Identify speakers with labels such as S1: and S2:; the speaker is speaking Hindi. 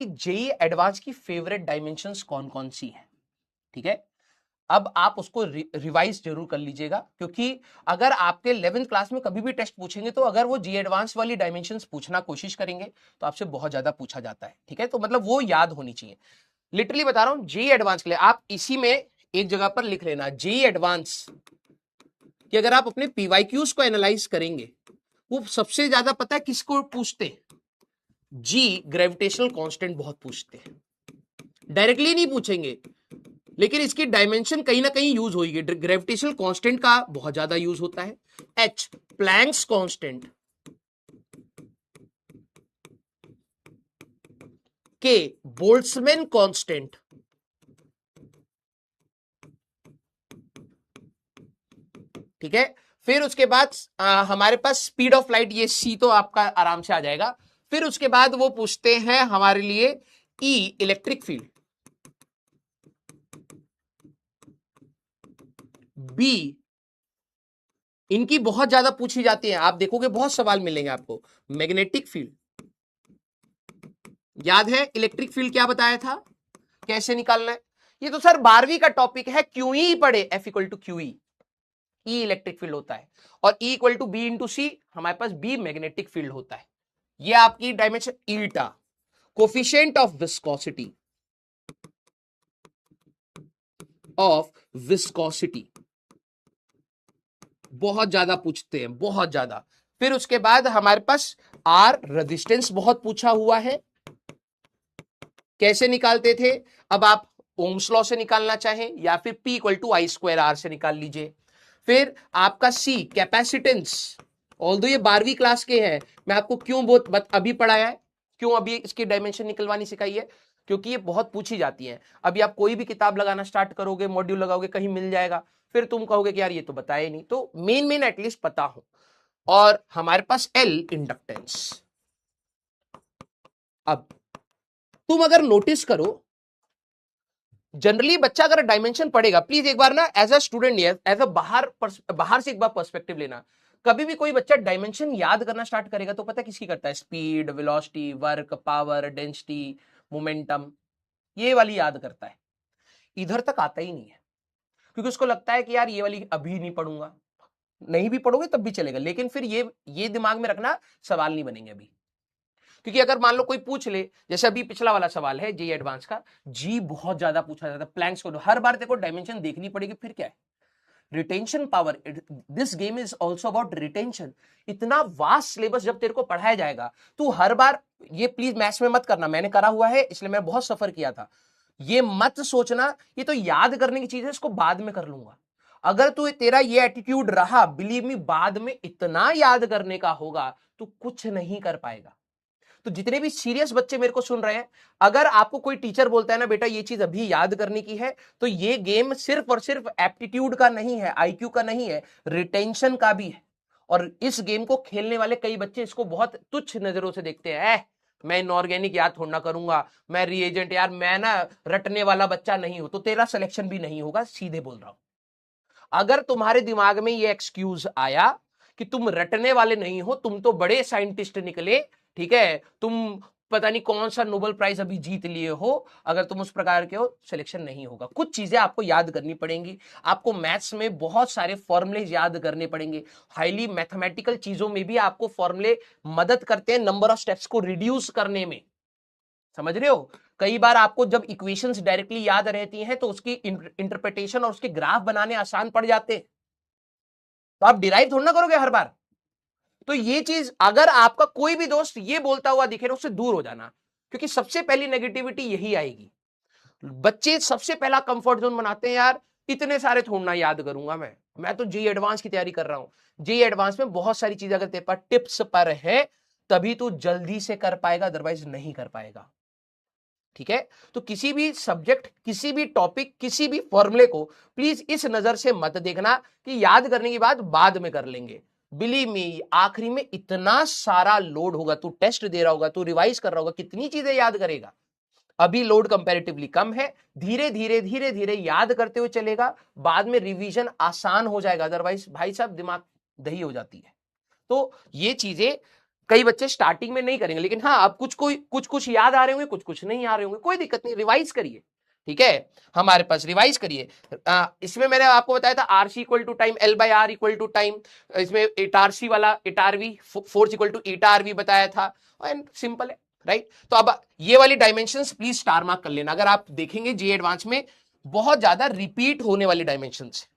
S1: कि जेई एडवांस की फेवरेट डायमेंशंस कौन कौन सी हैं, ठीक है। अब आप उसको रिवाइज जरूर कर लीजिएगा, क्योंकि अगर आपके 11th क्लास में कभी भी टेस्ट पूछेंगे तो अगर वो जी एडवांस वाली डायमेंशंस पूछना कोशिश करेंगे तो आपसे बहुत ज्यादा पूछा जाता है, ठीक है। तो मतलब वो याद होनी चाहिए। लिटरली बता रहा हूं, जेई एडवांस के लिए आप इसी में एक जगह पर लिख लेना, जेई एडवांस कि अगर आप अपने पीवाईक्यूज को एनालाइज करेंगे, वो सबसे ज्यादा पता है किसको पूछते, जी ग्रेविटेशनल कांस्टेंट बहुत पूछते हैं। डायरेक्टली नहीं पूछेंगे, लेकिन इसकी डायमेंशन कहीं ना कहीं यूज होगी। ग्रेविटेशनल कांस्टेंट का बहुत ज्यादा यूज होता है, एच प्लैंक्स कांस्टेंट, के बोल्ट्जमैन कांस्टेंट, ठीक है। फिर उसके बाद हमारे पास स्पीड ऑफ लाइट, ये सी तो आपका आराम से आ जाएगा। फिर उसके बाद वो पूछते हैं हमारे लिए ई इलेक्ट्रिक फील्ड, बी इनकी बहुत ज्यादा पूछी जाती है, आप देखोगे बहुत सवाल मिलेंगे आपको, मैग्नेटिक फील्ड। याद है इलेक्ट्रिक फील्ड क्या बताया था, कैसे निकालना है? ये तो सर 12वीं का टॉपिक है, क्यू ई पढ़े, F equal to Q E, E electric field होता है, और E equal to B into C, हमारे पास बी मैग्नेटिक फील्ड होता है। ये आपकी dimension eta, coefficient of viscosity, of viscosity बहुत ज्यादा पूछते हैं, बहुत ज्यादा। फिर उसके बाद हमारे पास आर रेजिस्टेंस बहुत पूछा हुआ है, कैसे निकालते थे? अब आप ओम्स लॉ से निकालना चाहें या फिर P equal to I square R से निकाल लीजिए। फिर आपका C कैपेसिटेंस, ऑल्दो ये 12वीं क्लास के हैं, मैं आपको क्यों बहुत अभी पढ़ाया है, क्यों अभी इसकी डायमेंशन निकलवानी सिखाई है, क्योंकि ये बहुत पूछी जाती है। अभी आप कोई भी किताब लगाना स्टार्ट करोगे, मॉड्यूल लगाओगे, कहीं मिल जाएगा, फिर तुम कहोगे कि यार ये तो बताया नहीं, तो मेन एटलीस्ट पता हो। और हमारे पास L इंडक्टेंस। अब तुम अगर नोटिस करो, जनरली बच्चा अगर डायमेंशन पढ़ेगा, प्लीज एक बार ना as a student, as a बाहर से एक बार पर्सपेक्टिव लेना। कभी भी कोई बच्चा डायमेंशन याद करना स्टार्ट करेगा तो पता किसकी करता है, speed, velocity, work, power, density, momentum, ये वाली याद करता है। इधर तक आता ही नहीं है, क्योंकि उसको लगता है कि यार ये वाली अभी नहीं पढ़ूंगा, नहीं भी पढ़ोगे तब भी चलेगा, लेकिन फिर ये दिमाग में रखना सवाल नहीं बनेंगे अभी। क्योंकि अगर मान लो कोई पूछ ले, जैसे अभी पिछला वाला सवाल है जी एडवांस का, जी बहुत ज्यादा पूछा जाता है, प्लैंक्स को हर बार देखो डायमेंशन देखनी पड़ेगी, फिर क्या है, retention power, this game is also about retention. इतना वास्ट सिलेबस जब तेरे को पढ़ाया जाएगा, तू हर बार, ये प्लीज मैथ्स में मत करना, मैंने करा हुआ है इसलिए मैं बहुत सफर किया था, ये मत सोचना ये तो याद करने की चीज है, इसको बाद में कर लूंगा। अगर तू तेरा ये एटीट्यूड रहा, बिलीव मी, बाद में इतना याद करने का होगा तू कुछ नहीं कर पाएगा। तो जितने भी सीरियस बच्चे मेरे को सुन रहे हैं, अगर आपको कोई टीचर बोलता है ना बेटा ये चीज अभी याद करने की है, तो ये गेम सिर्फ और सिर्फ एप्टीट्यूड का नहीं है, आईक्यू का नहीं है, रिटेंशन का भी है। और इस गेम को खेलने वाले कई बच्चे इसको बहुत तुच्छ नजरों से देखते हैं, मैं इनऑर्गेनिक याद थोड़ा करूंगा, मैं रिएजेंट, यार मैं ना रटने वाला बच्चा नहीं हूं, तो तेरा सिलेक्शन भी नहीं होगा, सीधे बोल रहा हूं। अगर तुम्हारे दिमाग में ये एक्सक्यूज आया कि तुम रटने वाले नहीं हो, तुम तो बड़े साइंटिस्ट निकले, ठीक है, तुम पता नहीं कौन सा नोबेल प्राइज अभी जीत लिए हो, अगर तुम उस प्रकार के हो, सिलेक्शन नहीं होगा। कुछ चीजें आपको याद करनी पड़ेंगी, आपको मैथ्स में बहुत सारे फॉर्मूले याद करने पड़ेंगे, हाईली मैथमेटिकल चीजों में भी आपको फॉर्मूले मदद करते हैं नंबर ऑफ स्टेप्स को रिड्यूस करने में, समझ रहे हो? कई बार आपको जब इक्वेशंस डायरेक्टली याद रहती हैं तो उसकी इंटरप्रिटेशन और उसके ग्राफ बनाने आसान पड़ जाते हैं, तो आप डिराइव थोड़ा ना करोगे हर बार। तो ये चीज अगर आपका कोई भी दोस्त ये बोलता हुआ दिखे ना, उससे दूर हो जाना, क्योंकि सबसे पहली नेगेटिविटी यही आएगी। बच्चे सबसे पहला कंफर्ट जोन बनाते हैं, यार इतने सारे थोड़ा ना याद करूंगा, मैं तो जी एडवांस की तैयारी कर रहा हूं। जी एडवांस में बहुत सारी चीजें अगर तेरे पास टिप्स पर है तभी तू जल्दी से कर पाएगा, अदरवाइज नहीं कर पाएगा, ठीक है। तो किसी भी सब्जेक्ट, किसी भी टॉपिक, किसी भी फॉर्मूले को प्लीज इस नजर से मत देखना कि याद करने की बात बाद में कर लेंगे। बिलीव मी, आखिरी में इतना सारा लोड होगा, तू टेस्ट दे रहा होगा, तू रिवाइज कर रहा होगा, कितनी चीजें याद करेगा। अभी लोड कंपैरेटिवली कम है, धीरे धीरे धीरे धीरे याद करते हुए चलेगा, बाद में रिवीजन आसान हो जाएगा, अदरवाइज भाई साहब दिमाग दही हो जाती है। तो ये चीजें कई बच्चे स्टार्टिंग में नहीं करेंगे, लेकिन हाँ आप कुछ याद आ रहे होंगे, कुछ नहीं आ रहे होंगे, कोई दिक्कत नहीं, रिवाइज करिए, ठीक है, हमारे पास रिवाइज करिए। इसमें मैंने आपको बताया था RC equal to time, L by R equal to time, इसमें इटारसी वाला इटारवी फोर्स इक्वल टू इटारवी बताया था, एंड सिंपल है, राइट। तो अब ये वाली डायमेंशंस प्लीज स्टार मार्क कर लेना, अगर आप देखेंगे जी एडवांस में बहुत ज्यादा रिपीट होने वाली डायमेंशंस,